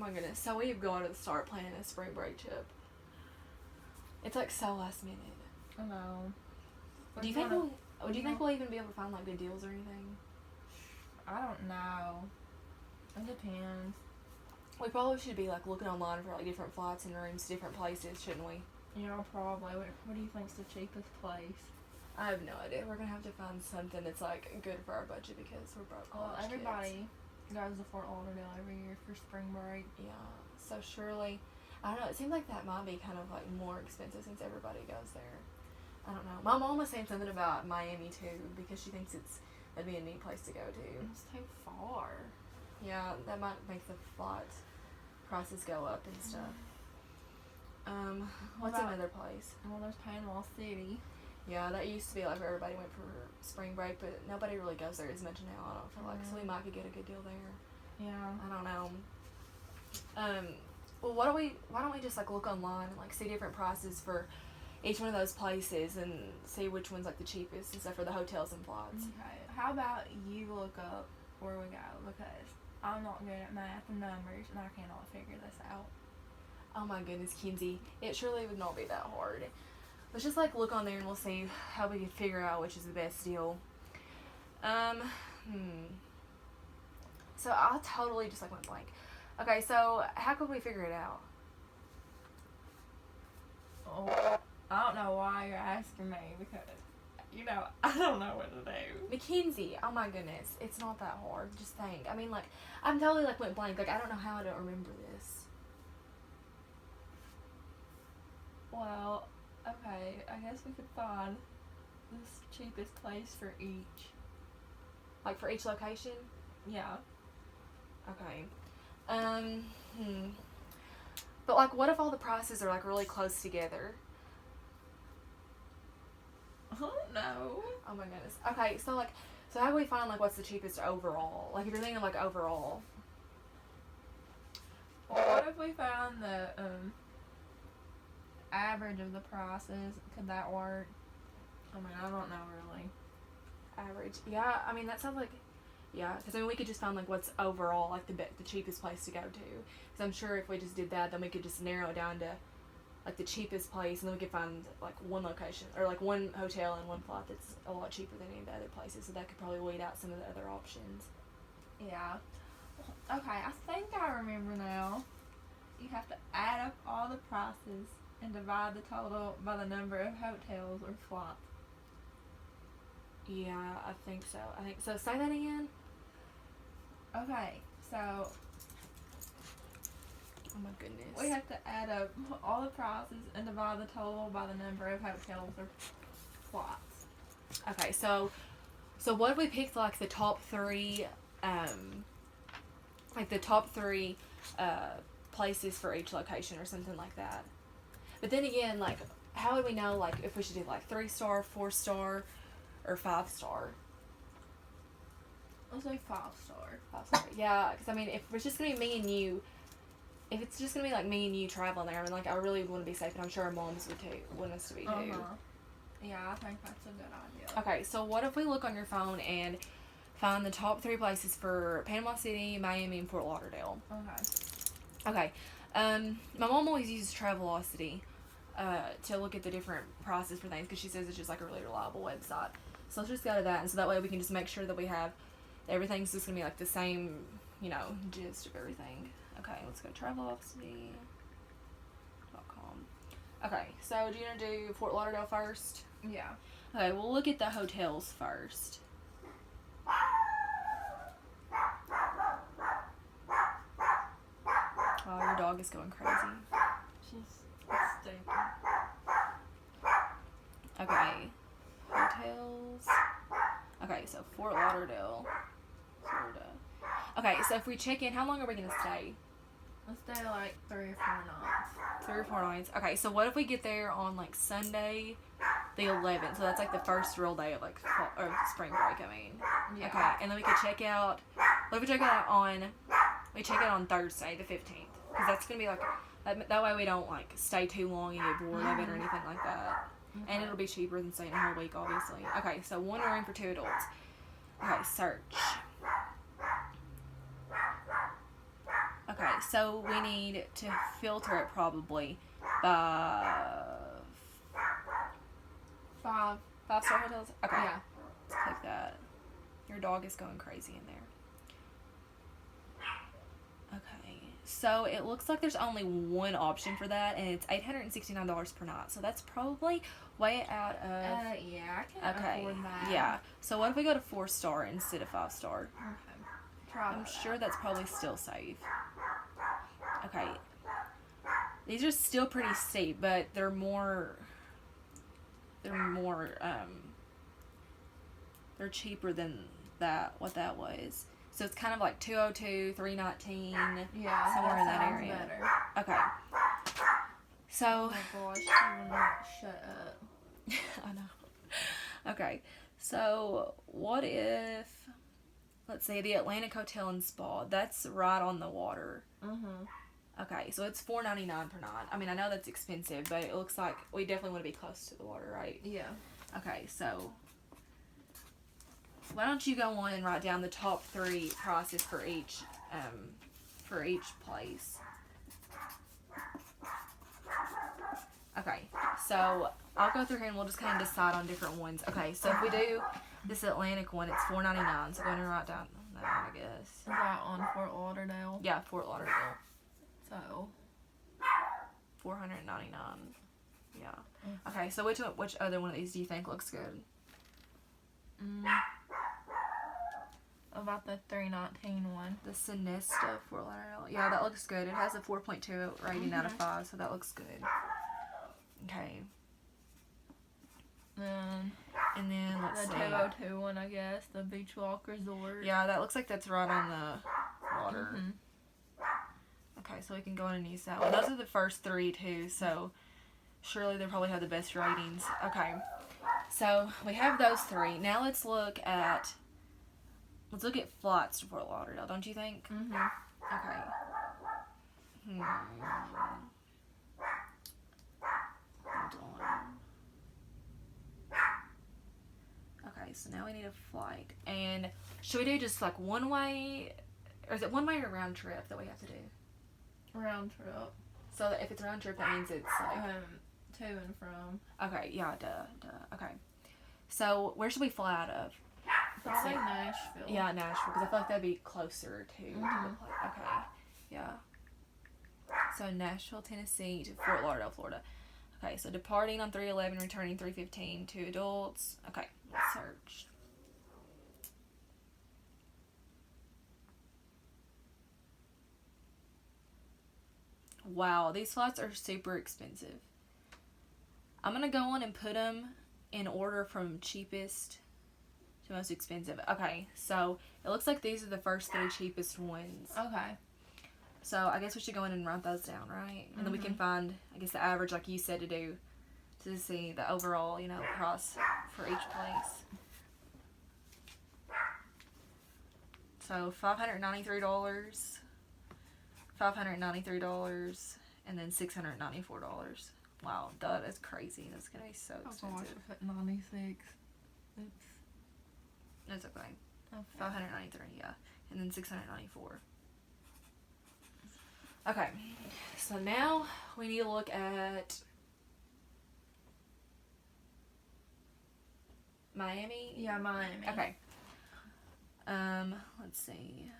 my goodness. So we've got to start planning a spring break trip. It's like so last minute. I know. Do you think we'll even be able to find like good deals or anything? I don't know. It depends. We probably should be like looking online for like different flights and rooms to different places, shouldn't we? Yeah, probably. What do you think's the cheapest place? I have no idea. We're gonna have to find something that's like good for our budget because we're broke. Well, everybody goes to Fort Lauderdale every year for spring break. Yeah. So surely, I don't know. It seems like that might be kind of like more expensive since everybody goes there. I don't know. My mom was saying something about Miami too because she thinks that'd be a neat place to go to. It's too far. Yeah, that might make the flight prices go up and stuff. What's another place? Well, there's Panama City. Yeah, that used to be like where everybody went for spring break, but nobody really goes there as much now. I don't feel like, so we might could get a good deal there. Yeah. I don't know. Well, why don't we just like look online and like see different prices for each one of those places and see which one's like the cheapest and stuff for the hotels and flights. Okay. How about you look up where we go, because I'm not good at math and numbers and I cannot figure this out. Oh my goodness, Kinsey, it surely would not be that hard. Let's just like look on there and we'll see how we can figure out which is the best deal. So I totally just like went blank. Okay, so how could we figure it out? Oh, I don't know why you're asking me, because, I don't know what to do. Mackenzie, oh my goodness, it's not that hard. Just think. I mean, like, I'm totally like went blank. Like, I don't know how I don't remember this. Well, okay, I guess we could find this cheapest place for each. Like for each location? Yeah. Okay. But like, what if all the prices are like really close together? I don't know. Oh my goodness. Okay, so how do we find like what's the cheapest overall? Like if you're thinking like overall. Well, what if we found the average of the prices? Could that work? I mean, I don't know really. Average. Yeah, I mean that sounds like, yeah, because I mean we could just find like what's overall like the cheapest place to go to. Because I'm sure if we just did that, then we could just narrow it down to like the cheapest place, and then we could find like one location or like one hotel and one flight that's a lot cheaper than any of the other places. So that could probably weed out some of the other options. Yeah. Okay, I think I remember now. You have to add up all the prices and divide the total by the number of hotels or flights. Yeah, I think so. Say that again. Okay, so oh my goodness. we have to add up all the prices and divide the total by the number of hotels or flights. Okay, so what if we picked like the top three, places for each location or something like that. But then again, like, how would we know like if we should do like 3-star, 4-star, or 5-star? Let's say 5-star. 5-star. Yeah, because I mean, if it's just gonna be me and you, if it's just gonna be like me and you traveling there, I mean, like, I really want to be safe, and I'm sure our moms would too, want us to be too. Yeah, I think that's a good idea. Okay, so what if we look on your phone and find the top 3 places for Panama City, Miami, and Fort Lauderdale? Okay. My mom always uses Travelocity to look at the different prices for things because she says it's just like a really reliable website. So let's just go to that, and so that way we can just make sure that we have everything's just gonna be like the same, gist of everything. Okay, let's go Travelocity.com. Okay, so do you want to do Fort Lauderdale first? Yeah. Okay, we'll look at the hotels first. Oh, your dog is going crazy. She's stupid. Okay, hotels. Okay, so Fort Lauderdale, Florida. Okay, so if we check in, how long are we going to stay? Let's stay like 3 or 4 nights. 3 or 4 nights. Okay, so what if we get there on like Sunday the 11th? So that's like the first real day of like spring break, I mean. Yeah. Okay, and then we could check out, what if we check out on Thursday the 15th? Because that's going to be like, that way we don't like stay too long and get bored of it or anything like that. Okay. And it'll be cheaper than staying a whole week, obviously. Okay, so 1 room for 2 adults. Okay, search. Okay, so we need to filter it probably by 5-star hotels. Okay. Yeah. Let's click that. Your dog is going crazy in there. Okay, so it looks like there's only one option for that, and it's $869 per night. So that's probably way out of. Yeah, I can afford that. Yeah. So what if we go to 4-star instead of 5-star? Okay. Try I'm that sure out. that's probably still safe. Okay. These are still pretty steep, but they're more. They're cheaper than that. What that was. So it's kind of like 202, 319. Yeah, somewhere in that sounds area. Better. Okay. So. Oh my gosh, she will not shut up. I know. Okay. So what if, let's say the Atlantic Hotel and Spa, that's right on the water. Okay, so it's $4.99 per night. I mean, I know that's expensive, but it looks like we definitely want to be close to the water, right? Yeah. Okay, so why don't you go on and write down the top 3 prices for each place. Okay, so I'll go through here and we'll just kind of decide on different ones. Okay, so if we do this Atlantic one, it's $4.99. So go ahead and write down that, I guess. Is that on Fort Lauderdale? Yeah, Fort Lauderdale. So. $499. Yeah. Okay, so which other one of these do you think looks good? About the 319 one. The Sonesta Fort Lauderdale. Yeah, that looks good. It has a 4.2 rating out of 5, so that looks good. Okay. And then let's see. The 202 one, I guess. The Beach Walk Resort. Yeah, that looks like that's right on the water. Okay, so we can go in and use that one. Those are the first 3 too, so surely they probably have the best ratings. Okay, so we have those 3. Now let's look at flights to Fort Lauderdale, don't you think? Okay. Hold on. Okay, so now we need a flight. And should we do just like one way, or is it one way or round trip that we have to do? Round trip. So if it's round trip, that means it's like to and from. Okay, yeah, duh. Okay, so where should we fly out of? Probably Nashville. Yeah, Nashville, because I feel like that'd be closer to the place. Okay, yeah. So Nashville, Tennessee to Fort Lauderdale, Florida. Okay, so departing on 3/11, returning 3/15, 2 adults. Okay, let's search. Wow, these flights are super expensive. I'm going to go on and put them in order from cheapest to most expensive. Okay, so it looks like these are the first 3 cheapest ones. Okay. So I guess we should go in and write those down, right? And then we can find, I guess, the average, like you said, to see the overall, price for each place. So $593, $593, and then $694. Wow, that is crazy. That's gonna be so expensive. Oh gosh, 96. Oops. That's okay. Okay. 593, yeah, and then 694. Okay, so now we need to look at Miami. Yeah, Miami. Okay. Let's see.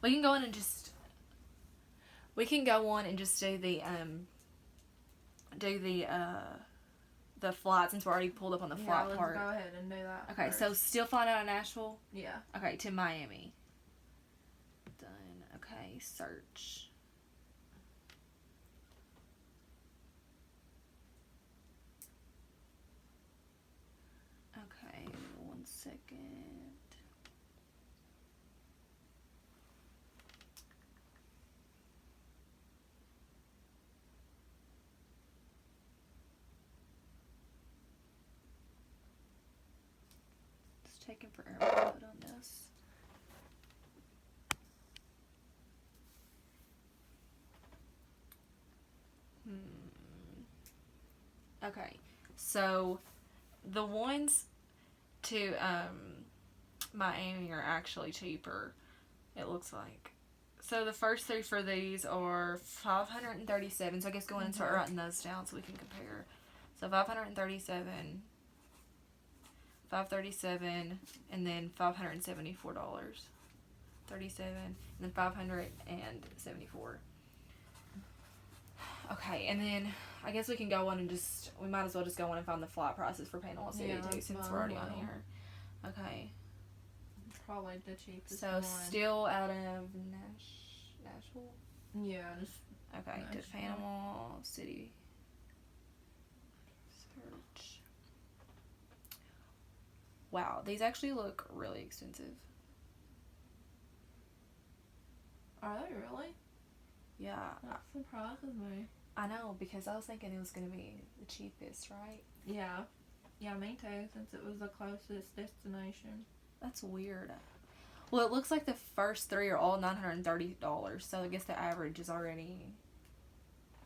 We can go on and just do the flight, since we're already pulled up on the flight let's part. go ahead and do that. Okay, first. so still flying out of Nashville? Yeah. Okay, to Miami. Done. Okay, search. Okay, 1 second. It's taking forever to load on this. Okay, so the ones to Miami are actually cheaper. It looks like. So the first three for these are 537. So I guess go ahead and start writing those down so we can compare. So 537, 537, and then $574. 37, and then 574. Okay, and then I guess we can go on and we might as well just go on and find the flight prices for Panama City too, since we're already on here. Okay. Probably the cheapest one. So still out of Nashville? Yeah, just okay, to Panama City. Search. Wow, these actually look really expensive. Are they really? Yeah. That surprises me. I know, because I was thinking it was going to be the cheapest, right? Yeah. Yeah, me too, since it was the closest destination. That's weird. Well, it looks like the first three are all $930, so I guess the average is already...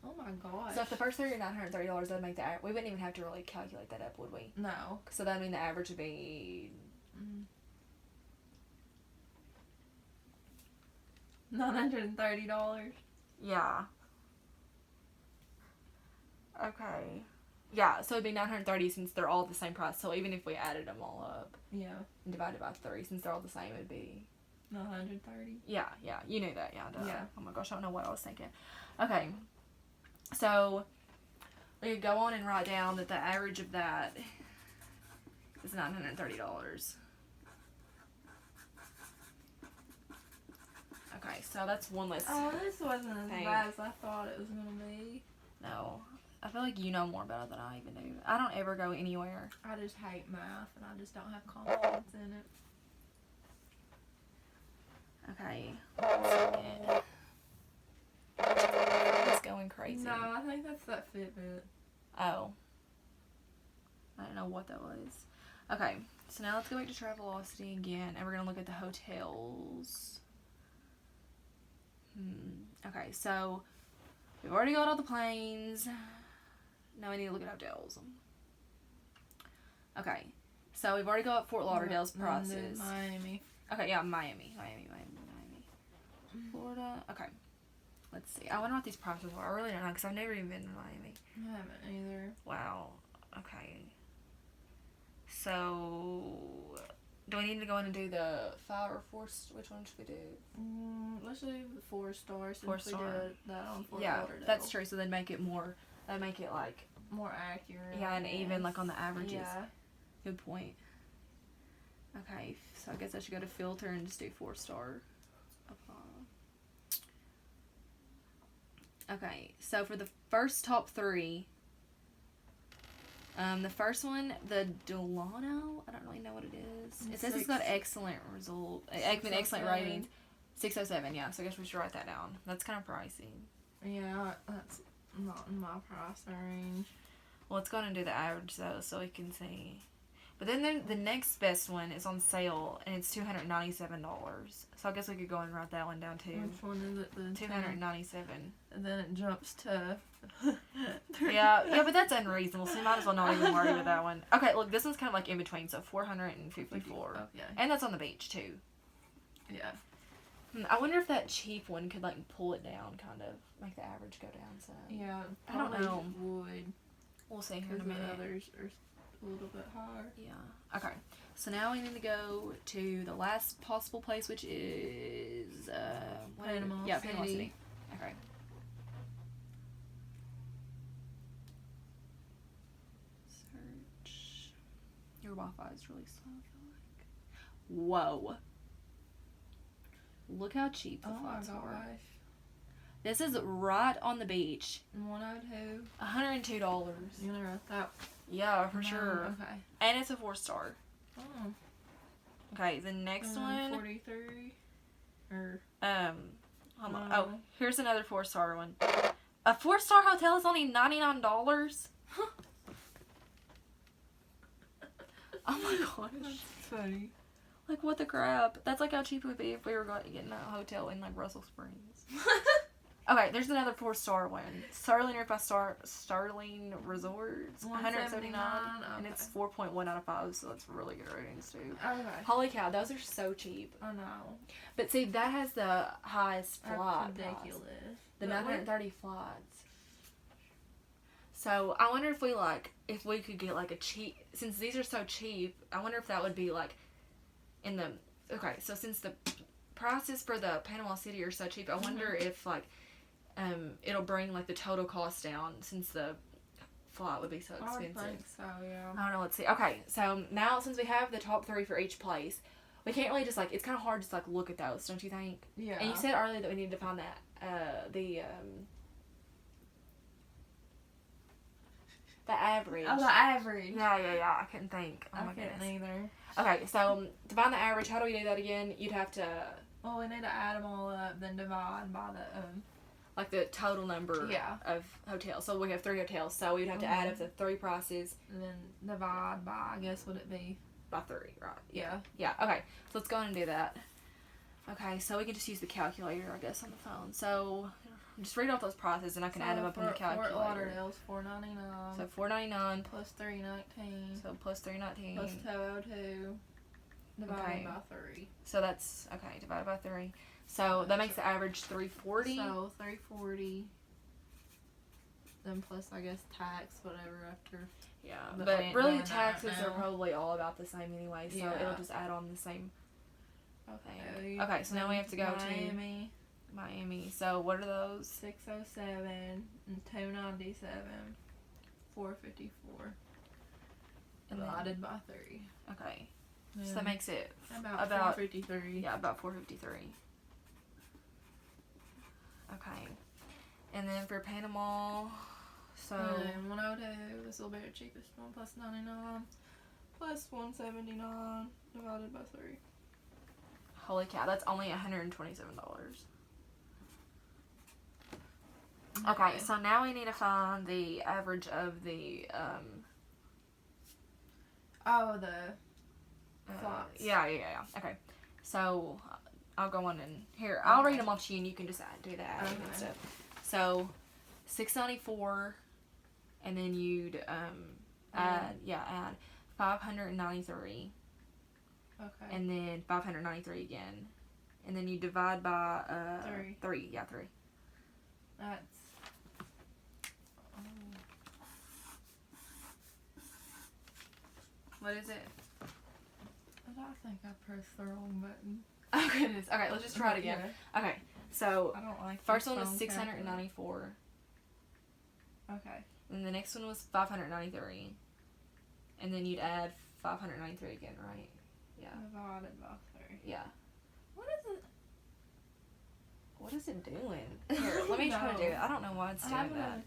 Oh my gosh. So if the first three are $930, that'd make we wouldn't even have to really calculate that up, would we? No. So that'd mean the average would be... $930. Yeah. Okay. Yeah, so it'd be $930 since they're all the same price. So even if we added them all up, yeah, and divided by 3, since they're all the same, it'd be $930. Yeah, you knew that, yeah. Duh. Yeah. Oh my gosh, I don't know what I was thinking. Okay, so we could go on and write down that the average of that is $930. Okay, so that's one less. Oh, this wasn't as bad as I thought it was gonna be. No. I feel like you know more about it than I even do. I don't ever go anywhere. I just hate math, and I just don't have confidence in it. Okay. It's going crazy. No, I think that's that Fitbit. Oh. I don't know what that was. Okay, so now let's go back to Travelocity again, and we're going to look at the hotels. Okay, so we've already got all the planes. Now we need to look at hotels. Okay, so we've already got Fort Lauderdale's prices. Miami. Okay, yeah, Miami. Florida. Okay, let's see. I wonder what these prices are. I really don't know because I've never even been to Miami. I haven't either. Wow. Okay. So, do we need to go in and do the 5 or 4? Which one should we do? Let's do the 4 stars. 4 star. We did that on Fort Lauderdale. Yeah, that's true. So then make it more. That make it like more accurate. Yeah, and even like on the averages. Yeah. Good point. Okay, so I guess I should go to filter and just do 4 star. Okay, so for the first top 3, the first one, the Delano, I don't really know what it is. It says it's got excellent excellent ratings. 607, yeah, so I guess we should write that down. That's kind of pricey. Yeah, that's not in my price range. Well, let's go ahead and do the average, though, so we can see. But then the next best one is on sale, and it's $297. So I guess we could go and write that one down, too. Which one is it? The $297. And then it jumps to... yeah, but that's unreasonable, so you might as well not even worry with that one. Okay, look, this one's kind of like in between, so 454. Okay. And that's on the beach, too. Yeah. I wonder if that cheap one could, like, pull it down, kind of. Make the average go down some. Yeah, I don't know. Would. We'll see here in a minute. The others are a little bit higher. Yeah. Okay. So now we need to go to the last possible place, which is Panama City. Yeah, Panama City. Okay. Search. Your Wi-Fi is really slow, I feel like. Whoa. Look how cheap the flights are. This is right on the beach. 102. $102. You're gonna write that? Yeah, for sure. Okay. And it's a 4-star. Oh. Okay, the next one. 43. Or. Hold on. Oh, here's another 4-star one. A 4-star hotel is only $99. Oh my gosh. That's funny. Like, what the crap? That's like how cheap it would be if we were getting a hotel in, like, Russell Springs. Okay, there's another 4-star one. Starling Starling Resorts, 179, and it's 4.1 out of 5, so that's really good ratings too. Okay. Holy cow, those are so cheap. I know. But see, that has the highest flight. That's ridiculous. The 930 flights. So I wonder if we could get like a cheap, since these are so cheap, I wonder if that would be like in the, okay, so since the prices for the Panama City are so cheap, I wonder if like, it'll bring like the total cost down since the flight would be so expensive. I think so, yeah. I don't know, let's see. Okay, so now since we have the top 3 for each place, we can't really just like, it's kind of hard to just like look at those, don't you think? Yeah. And you said earlier that we needed to find that, the average. Oh, the average. Yeah. I couldn't think. Oh my goodness. Either. Okay, so to find the average, how do we do that again? You'd have to. Well, we need to add them all up, then divide by the like the total number of hotels. So we have 3 hotels, so we'd have to add up the 3 prices. And then divide by, I guess, would it be? By 3, right? Yeah. Yeah, okay. So let's go ahead and do that. Okay, so we can just use the calculator, I guess, on the phone. So just read off those prices, and I can add them up on the calculator. Fort Lauderdale's $4.99. So $4.99 plus $3.19. So plus $3.19 plus $2.02 divided by 3. So that's okay. Divided by 3. So that makes the average $340. So $340. Then plus, I guess, tax, whatever after. Yeah, but really the taxes are probably all about the same anyway, so it'll just add on the same thing. Okay, so now we have to go to Miami. So what are those? 607 and 297, 454 divided by 3. Okay, so that makes it about 453. Yeah, about 453. Okay, and then for Panama, so 102. This will be the cheapest one, plus 99, plus 179 divided by 3. Holy cow, that's only $127. Okay, so now we need to find the average of the plots. Yeah. Okay, so I'll go on and here I'll read them off to you, and you can just do that and stuff. So 694, and then you'd add 593. Okay. And then 593 again, and then you divide by 3. Yeah, 3. That's. What is it? I think I pressed the wrong button. Oh goodness. Okay, let's just try it again. Yeah. Okay, so I don't like first one was 694. Okay. And the next one was 593. And then you'd add 593 again, right? Yeah. Divided by 3. Yeah. What is it? What is it doing? Here, let me try to do it. I don't know why it's doing that.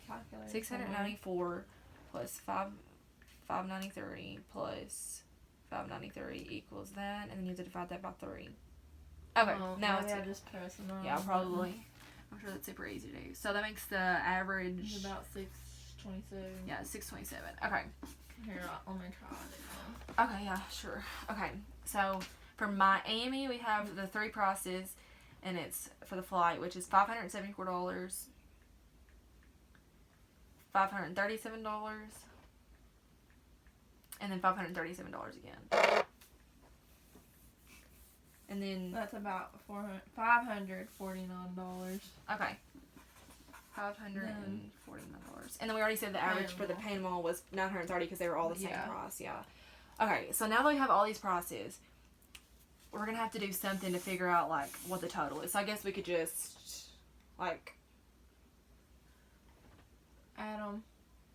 694 plus 593 plus 593 equals that, and then you have to divide that by 3. Okay, now it's just pressing on. Yeah, probably. I'm sure that's super easy to do. So that makes the average. It's about 627. Yeah, 627. Okay. Here, let me try it. Okay, yeah, sure. Okay, so for Miami, we have the 3 prices, and it's for the flight, which is $574, $537, and then $537 again. And then that's about $549. Okay. $549. And then we already said the average for the Panama was $930 because they were all the same price. Yeah. Okay, so now that we have all these prices, we're going to have to do something to figure out, like, what the total is. So I guess we could just, like, add them.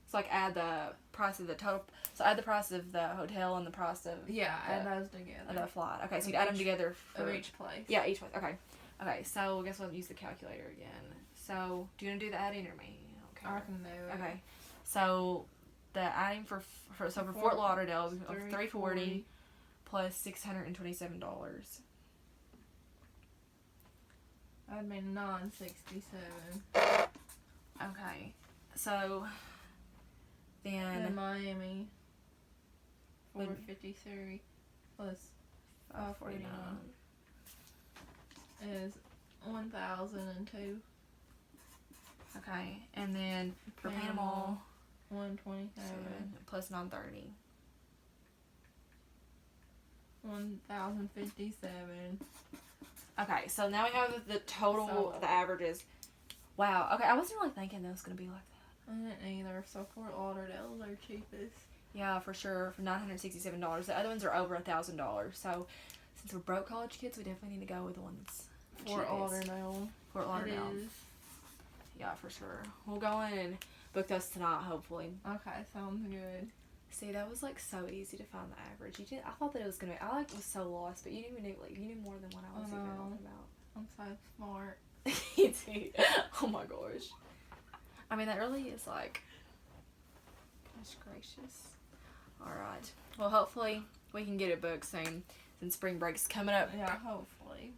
So, like, add the price of the total. So add the price of the hotel and the price of add those together. Of the flight. Okay, so you'd add them together for each place. Yeah, each place. Okay. Okay, so I guess we'll use the calculator again. So do you want to do the adding or me? I can do it. Okay. So the adding for Fort Lauderdale is $340 plus $627. That'd be $967. Okay. So then Miami $453 plus $549 is $1,002. Okay, and then for Panama, 127 plus 930. 1,057. Okay, so now we have the total, So, the averages. Wow. Okay, I wasn't really thinking that was gonna be like that. I didn't either. So Fort Lauderdale's our cheapest. Yeah, for sure, for $967. The other ones are over $1,000. So, since we're broke college kids, we definitely need to go with the ones. Fort Lauderdale. Fort Lauderdale. It is. Yeah, for sure. We'll go in and book those tonight, hopefully. Okay, sounds good. See, that was like so easy to find the average. You did. I thought that it was gonna be. I like was so lost, but you knew you knew more than what I was even talking about. I'm so smart. You do. Oh my gosh. I mean, that really is like. Gosh gracious. All right. Well, hopefully we can get it booked soon, since spring break's coming up. Yeah, hopefully.